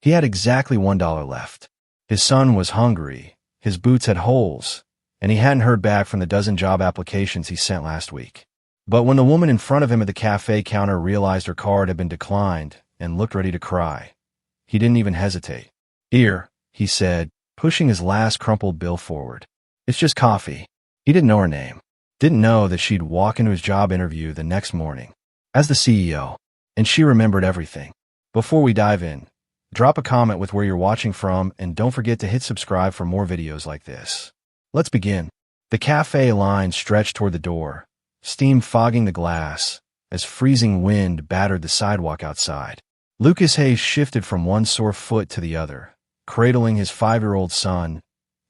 He had exactly $1 left. His son was hungry, his boots had holes, and he hadn't heard back from the dozen job applications he sent last week. But when the woman in front of him at the cafe counter realized her card had been declined and looked ready to cry, he didn't even hesitate. "Here," he said, pushing his last crumpled bill forward. "It's just coffee." He didn't know her name. Didn't know that she'd walk into his job interview the next morning as the CEO, and she remembered everything. Before we dive in, drop a comment with where you're watching from, and don't forget to hit subscribe for more videos like this. Let's begin. The cafe line stretched toward the door, steam fogging the glass as freezing wind battered the sidewalk outside. Lucas Hayes shifted from one sore foot to the other, cradling his 5-year-old son,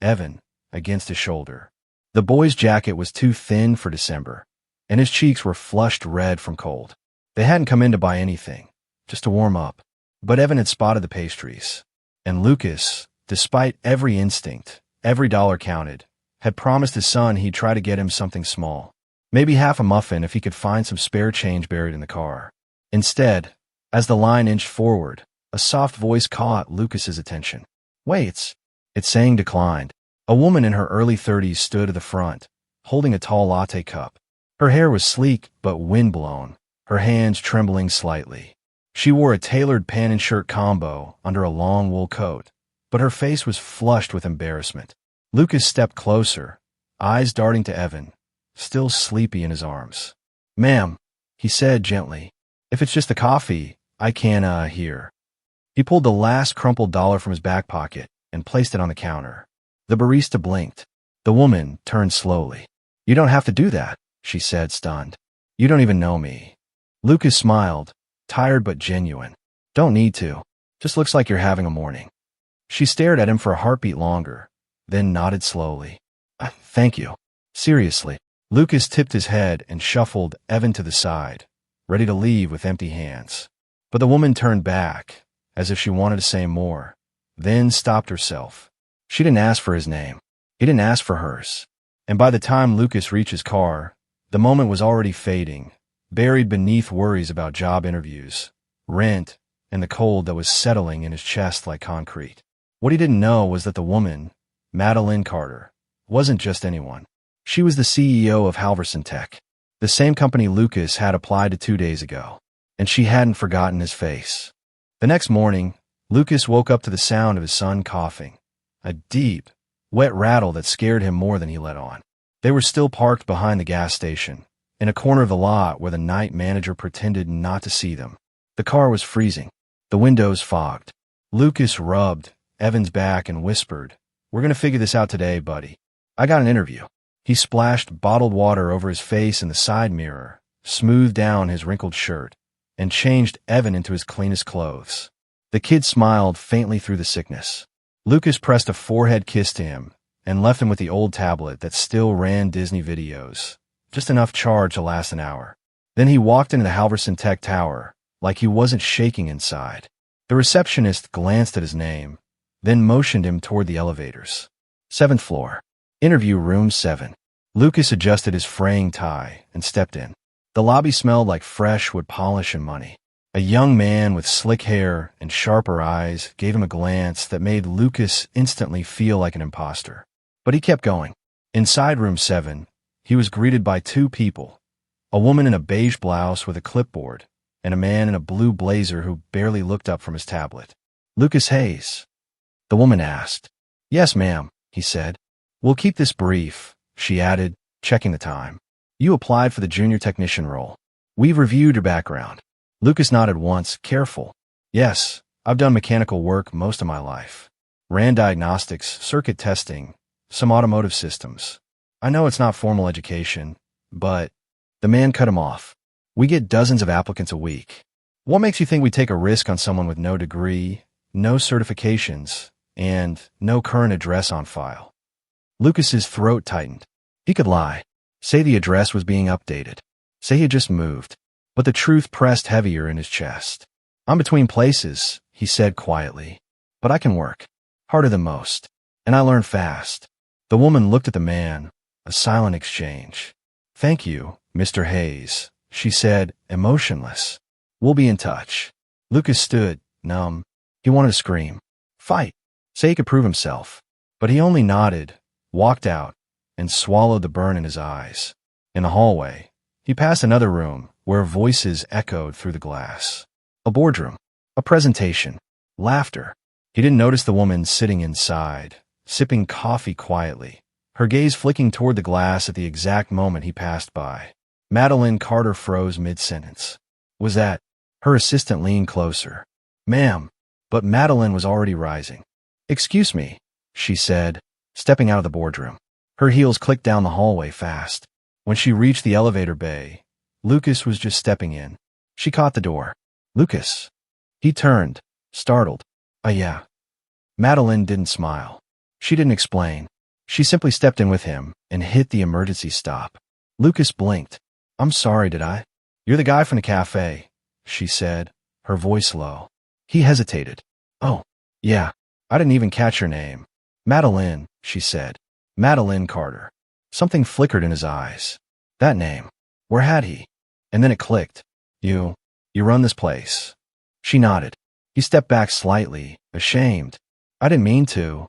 Evan, against his shoulder. The boy's jacket was too thin for December, and his cheeks were flushed red from cold. They hadn't come in to buy anything, just to warm up. But Evan had spotted the pastries, and Lucas, despite every instinct, every dollar counted, had promised his son he'd try to get him something small. Maybe half a muffin if he could find some spare change buried in the car. Instead, as the line inched forward, a soft voice caught Lucas's attention. "Wait," its saying declined. A woman in her early 30s stood at the front, holding a tall latte cup. Her hair was sleek but windblown, her hands trembling slightly. She wore a tailored pant and shirt combo under a long wool coat, but her face was flushed with embarrassment. Lucas stepped closer, eyes darting to Evan, still sleepy in his arms. "Ma'am," he said gently, "if it's just the coffee, I can, here." He pulled the last crumpled dollar from his back pocket and placed it on the counter. The barista blinked. The woman turned slowly. "You don't have to do that," she said, stunned. "You don't even know me." Lucas smiled, tired but genuine. "Don't need to. Just looks like you're having a morning." She stared at him for a heartbeat longer, then nodded slowly. Thank you." Seriously. Lucas tipped his head and shuffled Evan to the side, ready to leave with empty hands. But the woman turned back, as if she wanted to say more, then stopped herself. She didn't ask for his name. He didn't ask for hers. And by the time Lucas reached his car, the moment was already fading, buried beneath worries about job interviews, rent, and the cold that was settling in his chest like concrete. What he didn't know was that the woman, Madeline Carter, wasn't just anyone. She was the CEO of Halverson Tech, the same company Lucas had applied to 2 days ago, and she hadn't forgotten his face. The next morning, Lucas woke up to the sound of his son coughing, a deep, wet rattle that scared him more than he let on. They were still parked behind the gas station, in a corner of the lot where the night manager pretended not to see them. The car was freezing, the windows fogged. Lucas rubbed Evan's back and whispered, "We're going to figure this out today, buddy. I got an interview." He splashed bottled water over his face in the side mirror, smoothed down his wrinkled shirt, and changed Evan into his cleanest clothes. The kid smiled faintly through the sickness. Lucas pressed a forehead kiss to him and left him with the old tablet that still ran Disney videos, just enough charge to last an hour. Then he walked into the Halverson Tech Tower, like he wasn't shaking inside. The receptionist glanced at his name, then motioned him toward the elevators. 7th floor. Interview room 7. Lucas adjusted his fraying tie and stepped in. The lobby smelled like fresh wood polish and money. A young man with slick hair and sharper eyes gave him a glance that made Lucas instantly feel like an imposter. But he kept going. Inside room 7, he was greeted by 2 people, a woman in a beige blouse with a clipboard, and a man in a blue blazer who barely looked up from his tablet. "Lucas Hayes?" the woman asked. "Yes, ma'am," he said. "We'll keep this brief," she added, checking the time. "You applied for the junior technician role. We've reviewed your background." Lucas nodded once, careful. "Yes, I've done mechanical work most of my life. Ran diagnostics, circuit testing, some automotive systems. I know it's not formal education, but..." The man cut him off. "We get dozens of applicants a week. What makes you think we take a risk on someone with no degree, no certifications, and no current address on file?" Lucas's throat tightened. He could lie. Say the address was being updated. Say he had just moved. But the truth pressed heavier in his chest. "I'm between places," he said quietly. "But I can work. Harder than most. And I learn fast." The woman looked at the man, a silent exchange. "Thank you, Mr. Hayes," she said, emotionless. "We'll be in touch." Lucas stood, numb. He wanted to scream, fight, say he could prove himself. But he only nodded, walked out, and swallowed the burn in his eyes. In the hallway, he passed another room where voices echoed through the glass. A boardroom, a presentation, laughter. He didn't notice the woman sitting inside, sipping coffee quietly, her gaze flicking toward the glass at the exact moment he passed by. Madeline Carter froze mid-sentence. Was that? Her assistant leaned closer. Ma'am. But Madeline was already rising. Excuse me, she said, stepping out of the boardroom. Her heels clicked down the hallway fast. When she reached the elevator bay, Lucas was just stepping in. She caught the door. Lucas. He turned, startled. Yeah. Madeline didn't smile. She didn't explain. She simply stepped in with him and hit the emergency stop. Lucas blinked. I'm sorry, did I? You're the guy from the cafe, she said, her voice low. He hesitated. Oh, yeah. I didn't even catch your name. Madeline, she said. Madeline Carter. Something flickered in his eyes. That name. Where had he? And then it clicked. You run this place. She nodded. He stepped back slightly, ashamed. I didn't mean to.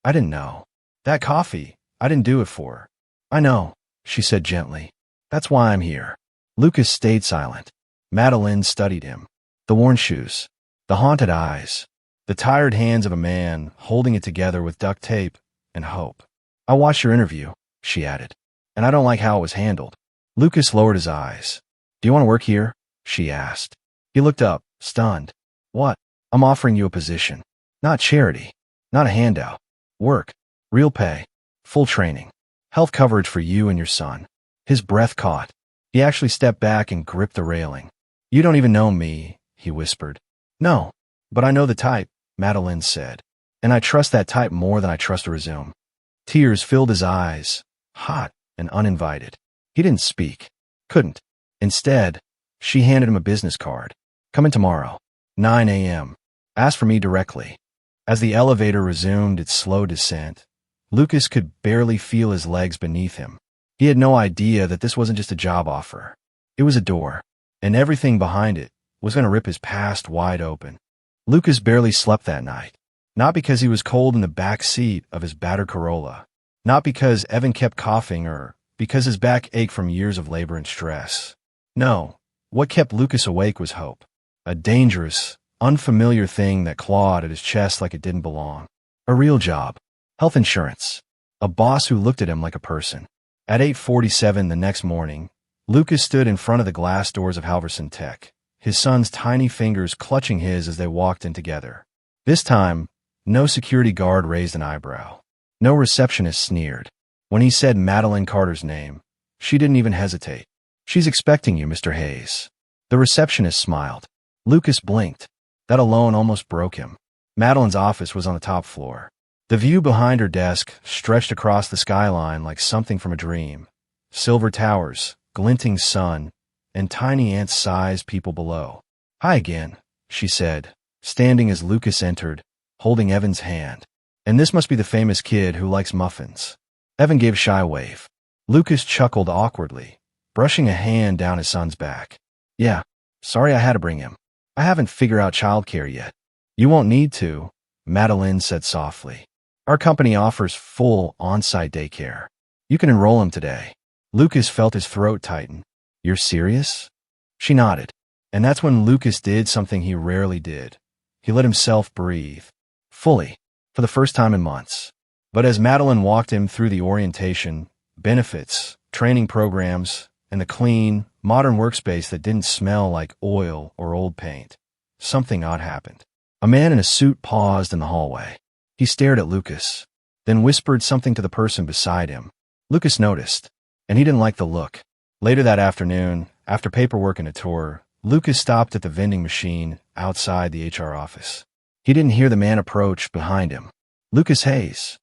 I didn't know. That coffee, I didn't do it for. I know, she said gently. That's why I'm here. Lucas stayed silent. Madeline studied him. The worn shoes. The haunted eyes. The tired hands of a man holding it together with duct tape and hope. I watched your interview, she added, and I don't like how it was handled. Lucas lowered his eyes. Do you want to work here? She asked. He looked up, stunned. What? I'm offering you a position. Not charity. Not a handout. Work. Real pay. Full training. Health coverage for you and your son. His breath caught. He actually stepped back and gripped the railing. You don't even know me, he whispered. No, but I know the type, Madeline said. And I trust that type more than I trust a resume. Tears filled his eyes, hot and uninvited. He didn't speak. Couldn't. Instead, she handed him a business card. Come in tomorrow, 9 a.m. Ask for me directly. As the elevator resumed its slow descent, Lucas could barely feel his legs beneath him. He had no idea that this wasn't just a job offer. It was a door, and everything behind it was going to rip his past wide open. Lucas barely slept that night. Not because he was cold in the back seat of his battered Corolla. Not because Evan kept coughing or because his back ached from years of labor and stress. No, what kept Lucas awake was hope. A dangerous, unfamiliar thing that clawed at his chest like it didn't belong. A real job. Health insurance. A boss who looked at him like a person. At 8:47 the next morning, Lucas stood in front of the glass doors of Halverson Tech, his son's tiny fingers clutching his as they walked in together. This time, no security guard raised an eyebrow. No receptionist sneered. When he said Madeline Carter's name, she didn't even hesitate. She's expecting you, Mr. Hayes. The receptionist smiled. Lucas blinked. That alone almost broke him. Madeline's office was on the top floor. The view behind her desk stretched across the skyline like something from a dream. Silver towers, glinting sun, and tiny ant-sized people below. Hi again, she said, standing as Lucas entered, holding Evan's hand. And this must be the famous kid who likes muffins. Evan gave a shy wave. Lucas chuckled awkwardly, brushing a hand down his son's back. Yeah, sorry I had to bring him. I haven't figured out childcare yet. You won't need to, Madeline said softly. Our company offers full on-site daycare. You can enroll him today. Lucas felt his throat tighten. You're serious? She nodded. And that's when Lucas did something he rarely did. He let himself breathe. Fully. For the first time in months. But as Madeline walked him through the orientation, benefits, training programs, and the clean, modern workspace that didn't smell like oil or old paint, something odd happened. A man in a suit paused in the hallway. He stared at Lucas, then whispered something to the person beside him. Lucas noticed, and he didn't like the look. Later that afternoon, after paperwork and a tour, Lucas stopped at the vending machine outside the HR office. He didn't hear the man approach behind him. Lucas Hayes.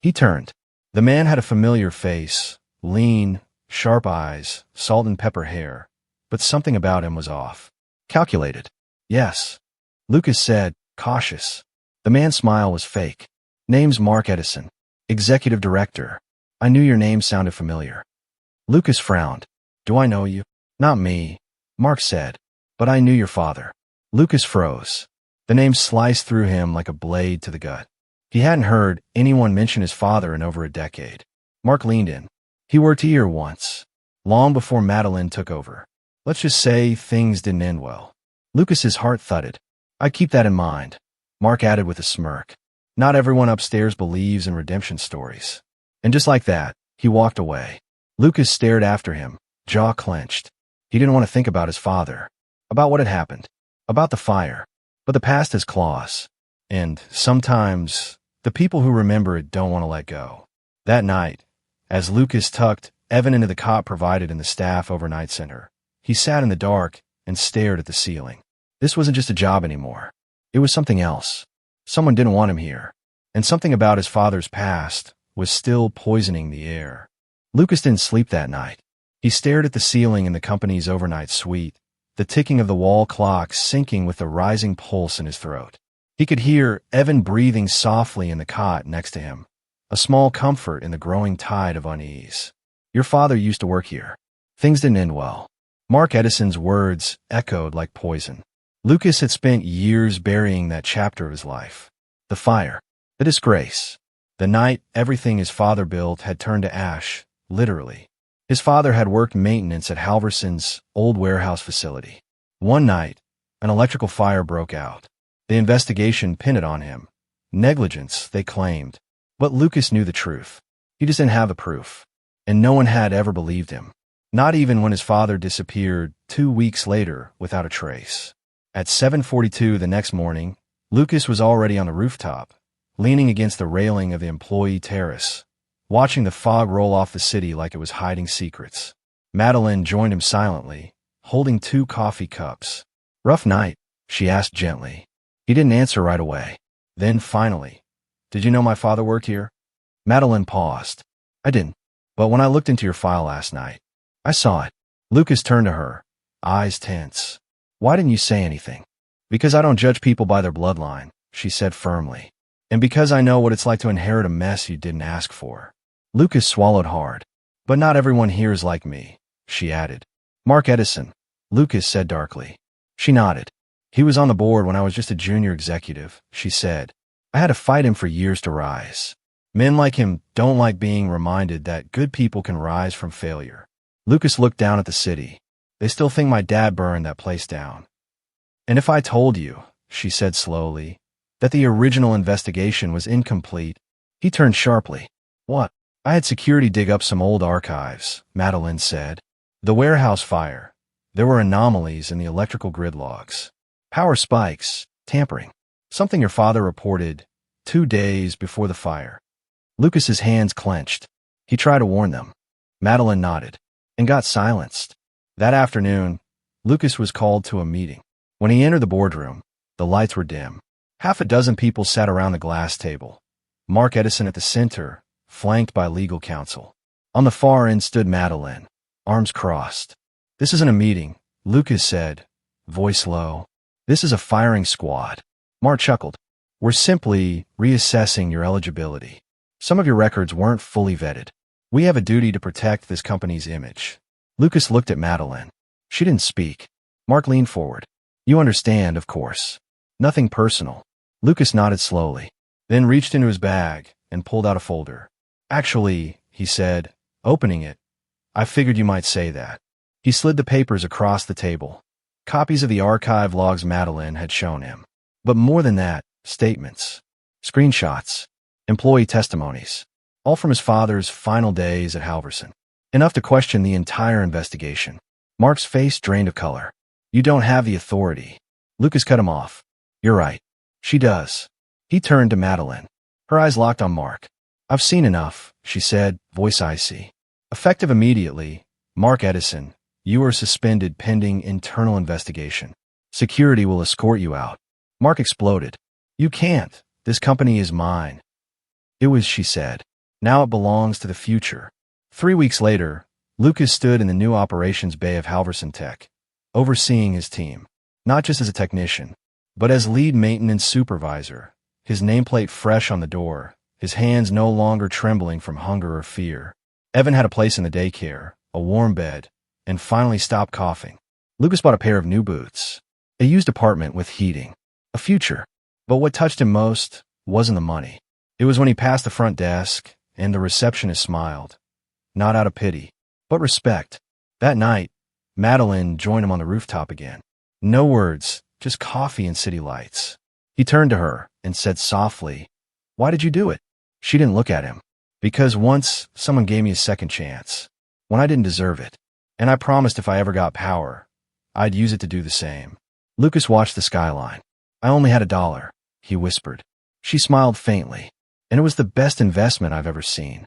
He turned. The man had a familiar face, lean, sharp eyes, salt and pepper hair, but something about him was off. Calculated. Yes. Lucas said, cautious. The man's smile was fake. Name's Mark Edison, executive director. I knew your name sounded familiar. Lucas frowned. Do I know you? Not me, Mark said, but I knew your father. Lucas froze. The name sliced through him like a blade to the gut. He hadn't heard anyone mention his father in over a decade. Mark leaned in. He worked here once, long before Madeline took over. Let's just say things didn't end well. Lucas's heart thudded. I'd keep that in mind, Mark added with a smirk. Not everyone upstairs believes in redemption stories. And just like that, he walked away. Lucas stared after him, jaw clenched. He didn't want to think about his father, about what had happened, about the fire. But the past has claws. And sometimes, the people who remember it don't want to let go. That night, as Lucas tucked Evan into the cot provided in the staff overnight center, he sat in the dark and stared at the ceiling. This wasn't just a job anymore. It was something else. Someone didn't want him here. And something about his father's past was still poisoning the air. Lucas didn't sleep that night. He stared at the ceiling in the company's overnight suite, the ticking of the wall clock syncing with the rising pulse in his throat. He could hear Evan breathing softly in the cot next to him, a small comfort in the growing tide of unease. Your father used to work here. Things didn't end well. Mark Edison's words echoed like poison. Lucas had spent years burying that chapter of his life. The fire, the disgrace, the night everything his father built had turned to ash, literally. His father had worked maintenance at Halverson's old warehouse facility. One night, an electrical fire broke out. The investigation pinned it on him. Negligence, they claimed. But Lucas knew the truth. He just didn't have the proof. And no one had ever believed him. Not even when his father disappeared 2 weeks later without a trace. At 7:42 the next morning, Lucas was already on the rooftop, leaning against the railing of the employee terrace, watching the fog roll off the city like it was hiding secrets. Madeline joined him silently, holding 2 coffee cups. Rough night, she asked gently. He didn't answer right away. Then finally, did you know my father worked here? Madeline paused. I didn't. But when I looked into your file last night, I saw it. Lucas turned to her, eyes tense. Why didn't you say anything? Because I don't judge people by their bloodline, she said firmly. And because I know what it's like to inherit a mess you didn't ask for. Lucas swallowed hard. But not everyone here is like me, she added. Mark Edison, Lucas said darkly. She nodded. He was on the board when I was just a junior executive, she said. I had to fight him for years to rise. Men like him don't like being reminded that good people can rise from failure. Lucas looked down at the city. They still think my dad burned that place down. And if I told you, she said slowly, that the original investigation was incomplete, he turned sharply. What? I had security dig up some old archives, Madeline said. The warehouse fire. There were anomalies in the electrical grid logs. Power spikes, tampering. Something your father reported 2 days before the fire. Lucas's hands clenched. He tried to warn them. Madeline nodded and got silenced. That afternoon, Lucas was called to a meeting. When he entered the boardroom, the lights were dim. Half a dozen people sat around the glass table. Mark Edison at the center, flanked by legal counsel. On the far end stood Madeline, arms crossed. This isn't a meeting, Lucas said, voice low. This is a firing squad. Mark chuckled. We're simply reassessing your eligibility. Some of your records weren't fully vetted. We have a duty to protect this company's image. Lucas looked at Madeline. She didn't speak. Mark leaned forward. You understand, of course. Nothing personal. Lucas nodded slowly, then reached into his bag and pulled out a folder. Actually, he said, opening it, I figured you might say that. He slid the papers across the table. Copies of the archive logs Madeline had shown him. But more than that, statements, screenshots, employee testimonies, all from his father's final days at Halverson. Enough to question the entire investigation. Mark's face drained of color. You don't have the authority. Lucas cut him off. You're right. She does. He turned to Madeline. Her eyes locked on Mark. I've seen enough, she said, voice icy. Effective immediately, Mark Edison, you are suspended pending internal investigation. Security will escort you out. Mark exploded. You can't. This company is mine. It was, she said. Now it belongs to the future. 3 weeks later, Lucas stood in the new operations bay of Halverson Tech, overseeing his team, not just as a technician, but as lead maintenance supervisor, his nameplate fresh on the door, his hands no longer trembling from hunger or fear. Evan had a place in the daycare, a warm bed, and finally stopped coughing. Lucas bought a pair of new boots, a used apartment with heating. a future. But what touched him most wasn't the money. It was when he passed the front desk and the receptionist smiled, not out of pity, but respect. That night, Madeline joined him on the rooftop again. No words, just coffee and city lights. He turned to her and said softly, "Why did you do it?" She didn't look at him. "Because once someone gave me a second chance, when I didn't deserve it. And I promised if I ever got power, I'd use it to do the same." Lucas watched the skyline. "I only had $1, he whispered. She smiled faintly. "And it was the best investment I've ever seen."